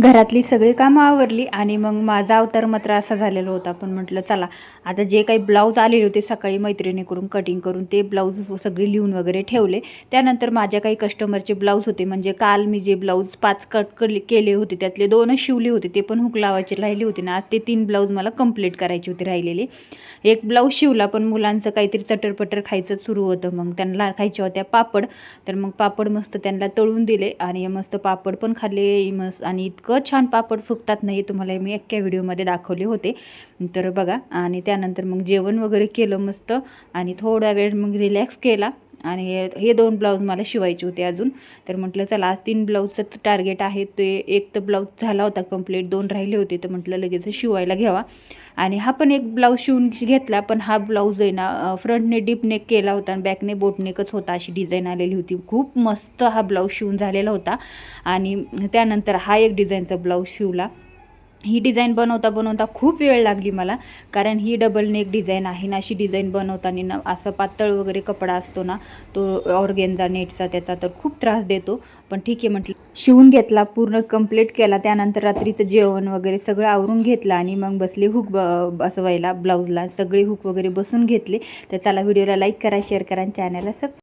घरातली सगळी कामं आवरली आणि मग माझा अवतार मात्र असा झालेला होता. पण म्हटलं चला आता जे काही ब्लाऊज आलेले होते सकाळी मैत्रिणीकडून कटिंग करून ते ब्लाऊज सगळे लिहून वगैरे ठेवले. त्यानंतर माझ्या काही कस्टमरचे ब्लाऊज होते, म्हणजे काल मी जे ब्लाऊज 5 कट केले होते त्यातले 2च शिवले होते, ते पण हुक लावायचे राहिले होते ना. आज ते 3 ब्लाऊज मला कंप्लीट करायचे होते राहिलेले. एक ब्लाऊज शिवला, पण मुलांचं काहीतरी चटरपटर खायचं सुरू होतं. मग त्यांना खायच्या होत्या पापड, तर मग पापड मस्त त्यांना तळून दिले आणि मस्त पापड पण खाल्ले मस्त. आणि इतकं छान पापड फुगतात नाही, तुम्हाला मी एका व्हिडिओमध्ये दाखवले होते, तर बघा. आणि त्यानंतर मग जेवण वगैरे केलं मस्त आणि थोडा वेळ मग रिलॅक्स केला. आणि हे 2 ब्लाऊज मला शिवायचे होते अजून. तर म्हटलं चला आज 3 ब्लाऊजचं टार्गेट आहे. ते एक तर ब्लाऊज झाला होता कंप्लीट, 2 राहिले होते, तर म्हटलं लगेच शिवायला घ्यावा. आणि हा पण एक ब्लाऊज शिवून घेतला, पण हा ब्लाऊज आहे ना फ्रंटने डीप नेक केला होता आणि बॅकने बोटनेकच होता, अशी डिझाईन आलेली होती. खूप मस्त हा ब्लाऊज शिवून झालेला होता. आणि त्यानंतर हा एक डिझाईनचा ब्लाऊज शिवला. ही डिझाईन बनवता बनवता खूप वेळ लागली मला, कारण ही डबल नेक डिझाईन आहे ना. अशी डिझाईन बनवताना ना असं पातळ वगैरे कपडा असतो ना, तो ऑर्गेन्झा नेटचा, त्याचा तर खूप त्रास देतो. पण ठीक आहे म्हटलं, शिवून घेतला, पूर्ण कंप्लीट केला. त्यानंतर रात्रीचं जेवण वगैरे सगळं आवरून घेतलं आणि मग बसले हुक बसवायला ब्लाऊजला. सगळे हुक वगैरे बसून घेतले. तर चला व्हिडिओला लाईक करा, शेअर करा आणि चॅनलला सबस्क्राईब